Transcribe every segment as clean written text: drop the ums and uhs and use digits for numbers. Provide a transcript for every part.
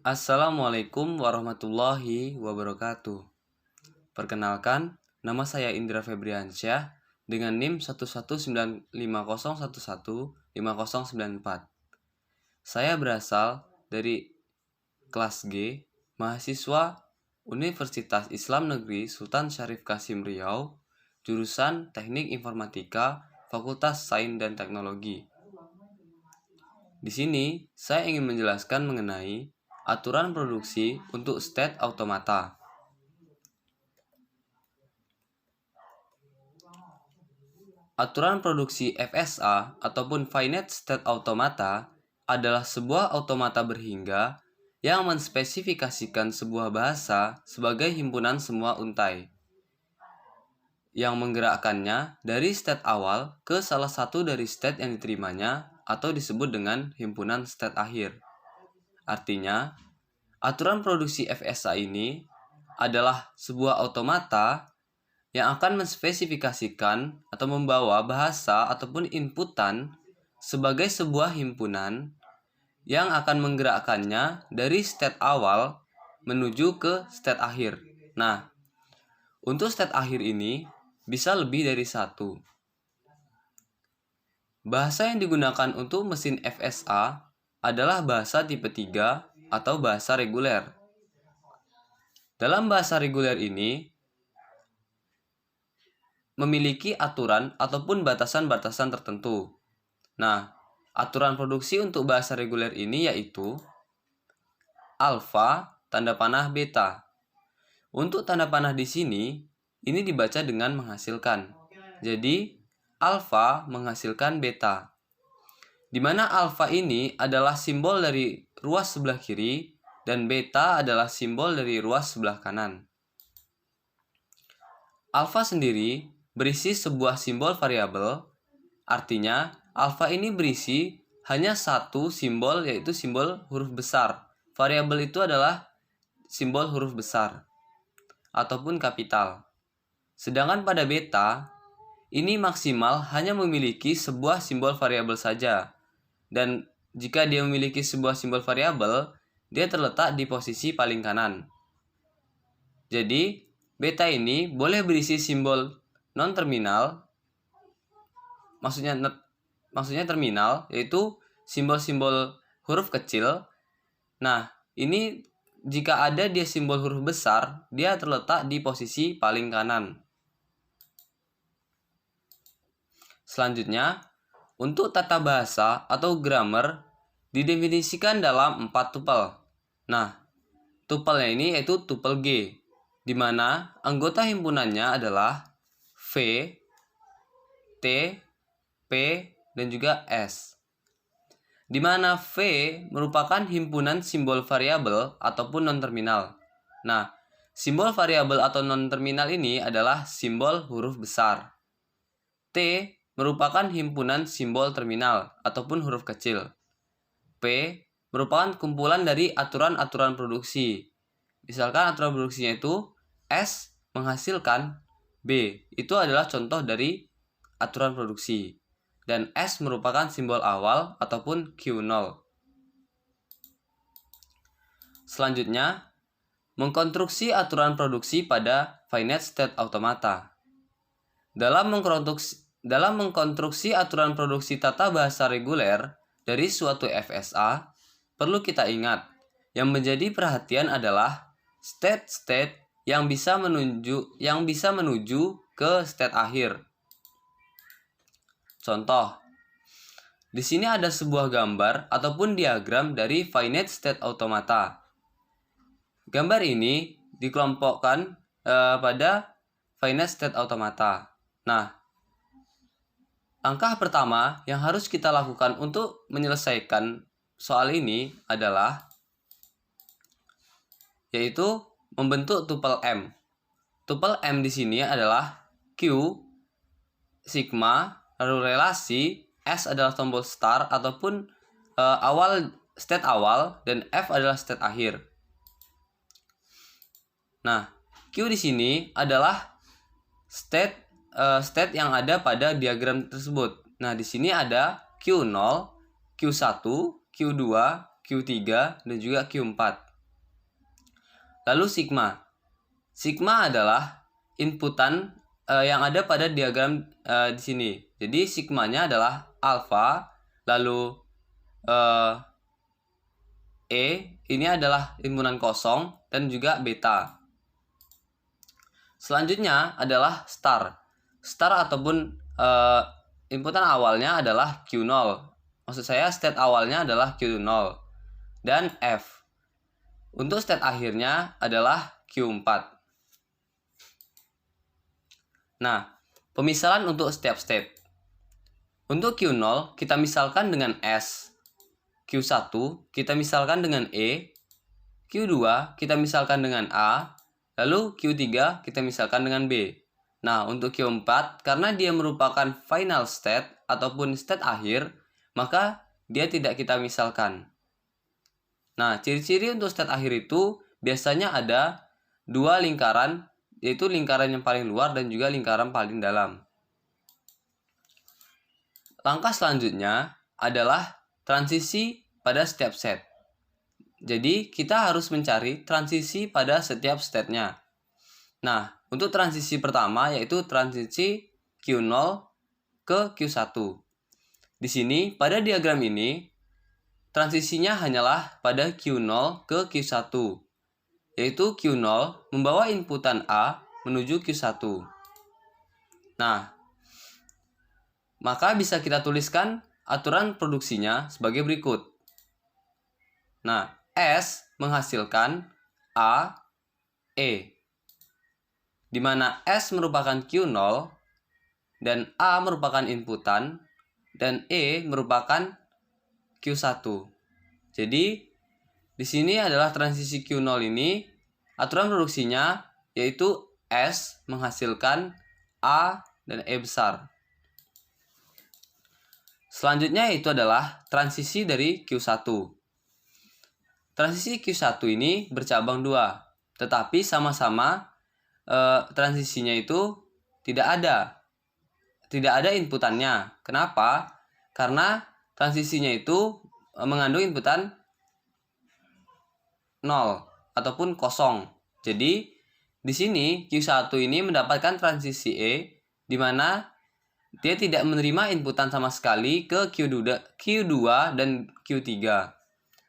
Assalamualaikum warahmatullahi wabarakatuh. Perkenalkan, nama saya Indra Febriansyah dengan NIM 11950115094. Saya berasal dari kelas G, mahasiswa Universitas Islam Negeri Sultan Syarif Qasim Riau, jurusan Teknik Informatika, Fakultas Sains dan Teknologi. Di sini, saya ingin menjelaskan mengenai aturan produksi untuk state automata. Aturan produksi FSA ataupun Finite State Automata adalah sebuah automata berhingga yang menspesifikasikan sebuah bahasa sebagai himpunan semua untai yang menggerakkannya dari state awal ke salah satu dari state yang diterimanya atau disebut dengan himpunan state akhir. Artinya, aturan produksi FSA ini adalah sebuah automata yang akan menspesifikasikan atau membawa bahasa ataupun inputan sebagai sebuah himpunan yang akan menggerakkannya dari state awal menuju ke state akhir. Nah, untuk state akhir ini bisa lebih dari satu. Bahasa yang digunakan untuk mesin FSA adalah bahasa tipe 3 atau bahasa reguler. Dalam bahasa reguler ini memiliki aturan ataupun batasan-batasan tertentu. Nah, aturan produksi untuk bahasa reguler ini yaitu alfa tanda panah beta. Untuk tanda panah di sini, ini dibaca dengan menghasilkan. Jadi, alfa menghasilkan beta. Di mana alfa ini adalah simbol dari ruas sebelah kiri dan beta adalah simbol dari ruas sebelah kanan. Alfa sendiri berisi sebuah simbol variabel, artinya alfa ini berisi hanya satu simbol yaitu simbol huruf besar. Variabel itu adalah simbol huruf besar ataupun kapital. Sedangkan pada beta, ini maksimal hanya memiliki sebuah simbol variabel saja. Dan jika dia memiliki sebuah simbol variabel, dia terletak di posisi paling kanan. Jadi, beta ini boleh berisi simbol non-terminal, maksudnya terminal, yaitu simbol-simbol huruf kecil. Nah, ini jika ada dia simbol huruf besar, dia terletak di posisi paling kanan. Selanjutnya, untuk tata bahasa atau grammar didefinisikan dalam 4 tupel. Nah, tupelnya ini yaitu tupel G, di mana anggota himpunannya adalah V, T, P, dan juga S. Di mana V merupakan himpunan simbol variabel ataupun non-terminal. Nah, simbol variabel atau non-terminal ini adalah simbol huruf besar. T merupakan himpunan simbol terminal ataupun huruf kecil. P merupakan kumpulan dari aturan-aturan produksi. Misalkan aturan produksinya itu S menghasilkan B. Itu adalah contoh dari aturan produksi. Dan S merupakan simbol awal ataupun Q0. Selanjutnya, mengkonstruksi aturan produksi pada finite state automata. Dalam mengkonstruksi aturan produksi tata bahasa reguler dari suatu FSA, perlu kita ingat, yang menjadi perhatian adalah state-state yang bisa menuju ke state akhir. Contoh, di sini ada sebuah gambar ataupun diagram dari finite state automata. Gambar ini dikelompokkan pada finite state automata. Nah, langkah pertama yang harus kita lakukan untuk menyelesaikan soal ini adalah yaitu membentuk tupel M. Tupel M di sini adalah Q, sigma, lalu relasi, S adalah tombol start ataupun state awal, dan F adalah state akhir. Nah, Q di sini adalah state yang ada pada diagram tersebut. Nah, di sini ada Q0, Q1, Q2, Q3, dan juga Q4. Lalu sigma. Sigma adalah inputan yang ada pada diagram di sini. Jadi sigmanya adalah alfa, lalu ini adalah inputan kosong dan juga beta. Selanjutnya adalah star. Star ataupun inputan awalnya adalah Q0. Maksud saya state awalnya adalah Q0. Dan F. Untuk state akhirnya adalah Q4. Nah, pemisalan untuk setiap state. Untuk Q0 kita misalkan dengan S. Q1 kita misalkan dengan E. Q2 kita misalkan dengan A. Lalu Q3 kita misalkan dengan B. Nah, untuk Q4 karena dia merupakan final state ataupun state akhir, maka dia tidak kita misalkan. Nah, ciri-ciri untuk state akhir itu biasanya ada dua lingkaran, yaitu lingkaran yang paling luar dan juga lingkaran paling dalam. Langkah selanjutnya adalah transisi pada setiap set. Jadi, kita harus mencari transisi pada setiap state-nya. Nah, untuk transisi pertama yaitu transisi Q0 ke Q1. Di sini, pada diagram ini, transisinya hanyalah pada Q0 ke Q1, yaitu Q0 membawa inputan A menuju Q1. Nah, maka bisa kita tuliskan aturan produksinya sebagai berikut. Nah, S menghasilkan A, E, di mana S merupakan Q0 dan A merupakan inputan dan E merupakan Q1. Jadi di sini adalah transisi Q0 ini aturan produksinya yaitu S menghasilkan A dan E besar. Selanjutnya itu adalah transisi dari Q1. Transisi Q1 ini bercabang dua, tetapi sama-sama transisinya itu tidak ada inputannya. Kenapa? Karena transisinya itu mengandung inputan 0 ataupun kosong. Jadi di sini Q1 ini mendapatkan transisi E di mana dia tidak menerima inputan sama sekali ke Q2 dan Q3.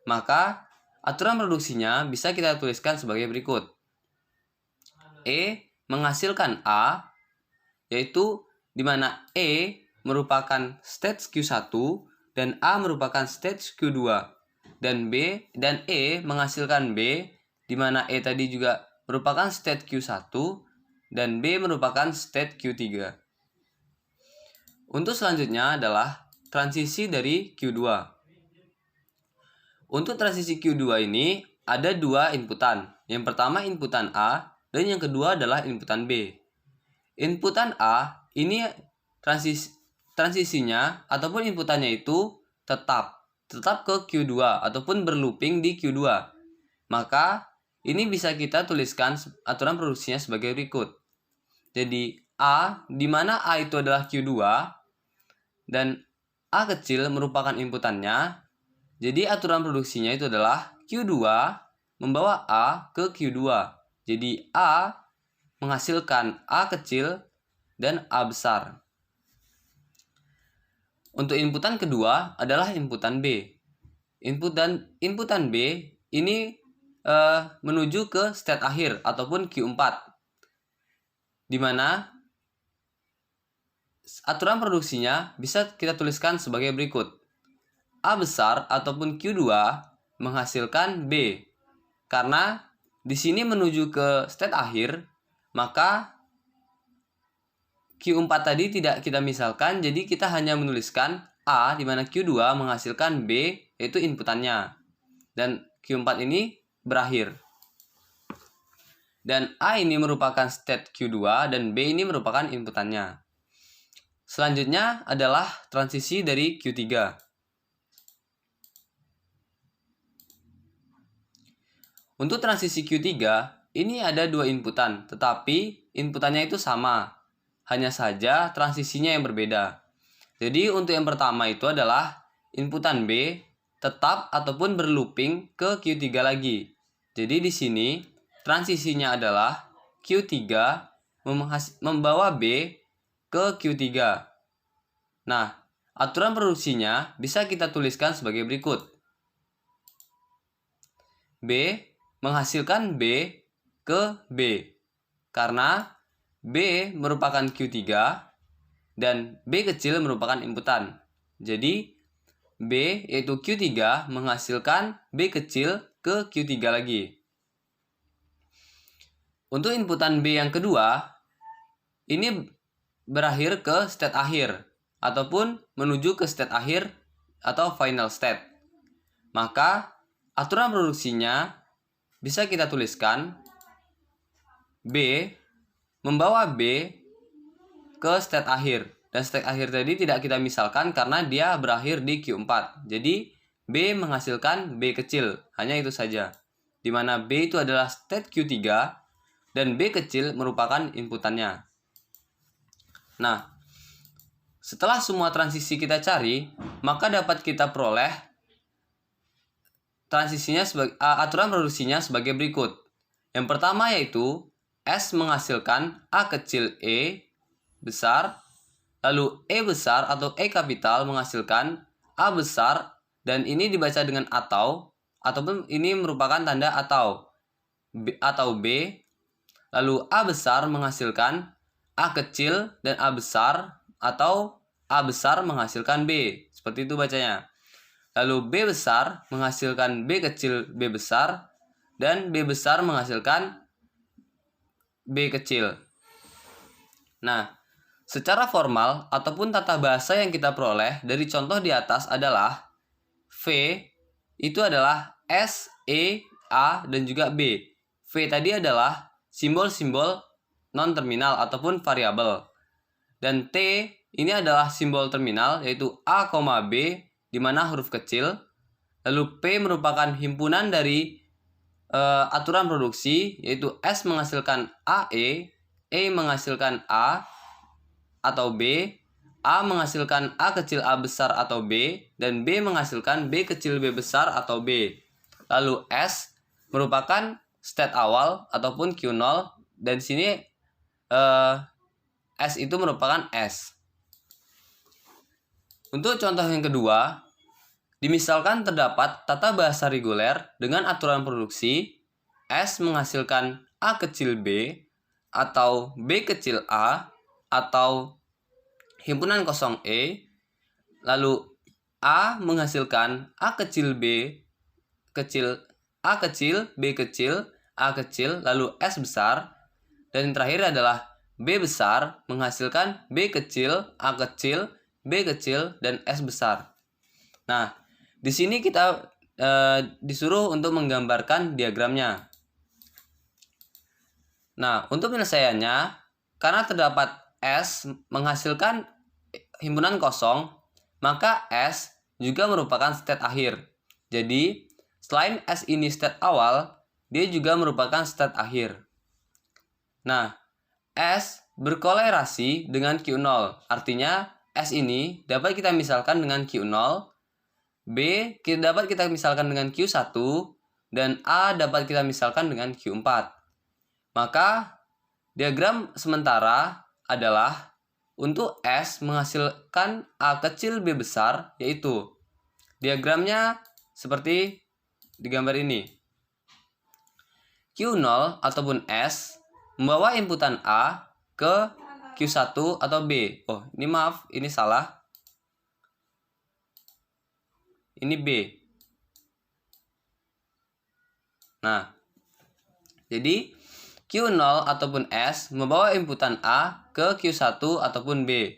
Maka aturan produksinya bisa kita tuliskan sebagai berikut. E menghasilkan A, yaitu di mana E merupakan stage Q1 dan A merupakan stage Q2. Dan B dan E menghasilkan B, di mana E tadi juga merupakan state Q1 dan B merupakan state Q3. Untuk selanjutnya adalah transisi dari Q2. Untuk transisi Q2 ini ada dua inputan. Yang pertama inputan A dan yang kedua adalah inputan B. Inputan A ini transisinya ataupun inputannya itu tetap ke Q2 ataupun berlooping di Q2. Maka ini bisa kita tuliskan aturan produksinya sebagai berikut. Jadi A, di mana A itu adalah Q2 dan A kecil merupakan inputannya. Jadi aturan produksinya itu adalah Q2 membawa A ke Q2. Jadi A menghasilkan A kecil dan A besar. Untuk inputan kedua adalah inputan B. Inputan B ini menuju ke state akhir ataupun Q4. Di mana aturan produksinya bisa kita tuliskan sebagai berikut. A besar ataupun Q2 menghasilkan B. Karena di sini menuju ke state akhir, maka Q4 tadi tidak kita misalkan, jadi kita hanya menuliskan A di mana Q2 menghasilkan B, yaitu inputannya. Dan Q4 ini berakhir. Dan A ini merupakan state Q2 dan B ini merupakan inputannya. Selanjutnya adalah transisi dari Q3. Untuk transisi Q3, ini ada dua inputan, tetapi inputannya itu sama. Hanya saja transisinya yang berbeda. Jadi untuk yang pertama itu adalah inputan B tetap ataupun berlooping ke Q3 lagi. Jadi di sini transisinya adalah Q3 membawa B ke Q3. Nah, aturan produksinya bisa kita tuliskan sebagai berikut. B menghasilkan B ke B. Karena B merupakan Q3 dan B kecil merupakan inputan. Jadi, B yaitu Q3 menghasilkan B kecil ke Q3 lagi. Untuk inputan B yang kedua, ini berakhir ke state akhir ataupun menuju ke state akhir atau final state. Maka aturan produksinya bisa kita tuliskan B membawa B ke state akhir. Dan state akhir tadi tidak kita misalkan karena dia berakhir di Q4. Jadi B menghasilkan B kecil, hanya itu saja. Di mana B itu adalah state Q3 dan B kecil merupakan inputannya. Nah, setelah semua transisi kita cari, maka dapat kita peroleh transisinya aturan produksinya sebagai berikut. Yang pertama yaitu S menghasilkan A kecil E besar, lalu E besar atau E kapital menghasilkan A besar, dan ini dibaca dengan ataupun ini merupakan tanda atau B, lalu A besar menghasilkan A kecil dan A besar, atau A besar menghasilkan B. Seperti itu bacanya. Lalu B besar menghasilkan B kecil B besar, dan B besar menghasilkan B kecil. Nah, secara formal ataupun tata bahasa yang kita peroleh dari contoh di atas adalah V itu adalah S, E, A, dan juga B. V tadi adalah simbol-simbol non-terminal ataupun variabel. Dan T ini adalah simbol terminal yaitu A, B, di mana huruf kecil. Lalu P merupakan himpunan dari aturan produksi yaitu S menghasilkan AE, E menghasilkan A atau B, A menghasilkan A kecil A besar atau B, dan B menghasilkan B kecil B besar atau B. Lalu S merupakan state awal ataupun Q0, dan sini S itu merupakan S. Untuk contoh yang kedua, dimisalkan terdapat tata bahasa reguler dengan aturan produksi S menghasilkan A kecil B atau B kecil A atau himpunan kosong E, lalu A menghasilkan A kecil B kecil A kecil B kecil A kecil, lalu S besar, dan yang terakhir adalah B besar menghasilkan B kecil A kecil B kecil dan S besar. Nah, di sini kita disuruh untuk menggambarkan diagramnya. Nah, untuk penyelesaiannya, karena terdapat S menghasilkan himpunan kosong, maka S juga merupakan state akhir. Jadi, selain S ini state awal, dia juga merupakan state akhir. Nah, S berkolerasi dengan Q0, artinya S ini dapat kita misalkan dengan Q0, B dapat kita misalkan dengan Q1, dan A dapat kita misalkan dengan Q4. Maka diagram sementara adalah untuk S menghasilkan A kecil B besar, yaitu diagramnya seperti di gambar ini. Q0 ataupun S membawa inputan A ke Q1 atau B. Oh, ini maaf, ini salah. Ini B. Nah, jadi Q0 ataupun S membawa inputan A ke Q1 ataupun B.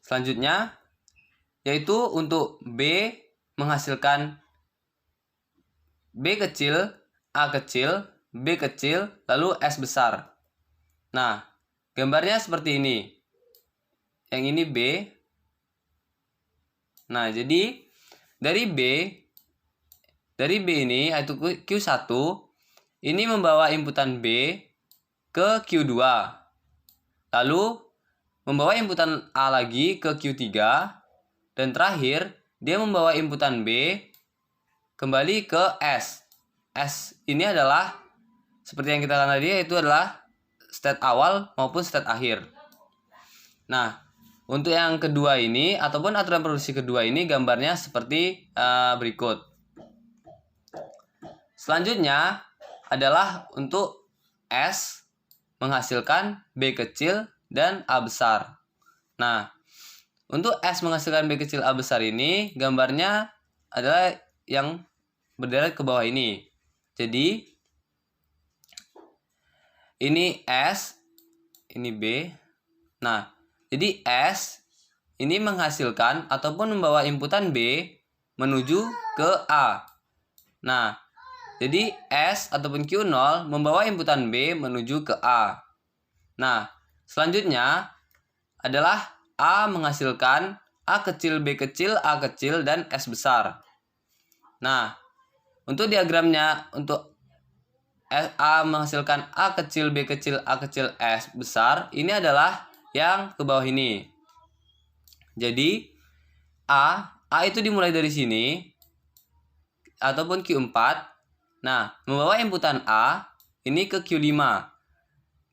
Selanjutnya, yaitu untuk B menghasilkan B kecil, A kecil, B kecil, lalu S besar. Nah, gambarnya seperti ini. Yang ini B. Nah, jadi dari B ini yaitu Q1 ini membawa inputan B ke Q2. Lalu membawa inputan A lagi ke Q3, dan terakhir dia membawa inputan B kembali ke S. S ini adalah seperti yang kita lihat tadi, yaitu adalah state awal maupun state akhir. Nah, untuk yang kedua ini ataupun aturan produksi kedua ini gambarnya seperti berikut. Selanjutnya adalah untuk S menghasilkan B kecil dan A besar. Nah, untuk S menghasilkan B kecil A besar ini gambarnya adalah yang berderet ke bawah ini. Jadi ini S, ini B. Nah, jadi S ini menghasilkan ataupun membawa inputan B menuju ke A. Nah, jadi S ataupun Q0 membawa inputan B menuju ke A. Nah, selanjutnya adalah A menghasilkan A kecil, B kecil, A kecil, dan S besar. Nah, untuk diagramnya, untuk A menghasilkan A kecil, B kecil, A kecil, S besar, ini adalah yang ke bawah ini. Jadi A itu dimulai dari sini ataupun Q4. Nah, membawa inputan A ini ke Q5.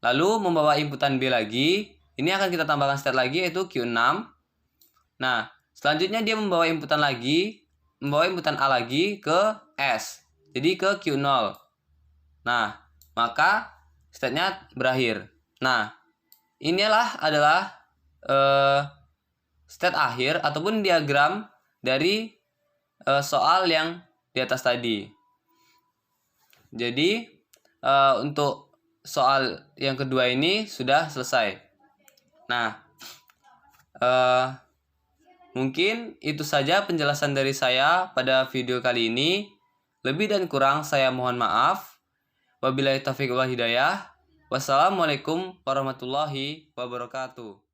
Lalu membawa inputan B lagi, ini akan kita tambahkan state lagi, yaitu Q6. Nah, selanjutnya dia membawa inputan A lagi ke S. Jadi ke Q0. Nah, maka state-nya berakhir. Nah, inilah adalah state akhir ataupun diagram dari soal yang di atas tadi. Jadi untuk soal yang kedua ini sudah selesai. Nah, mungkin itu saja penjelasan dari saya pada video kali ini. Lebih dan kurang saya mohon maaf. Wabillahi taufiq wal hidayah. Wassalamualaikum warahmatullahi wabarakatuh.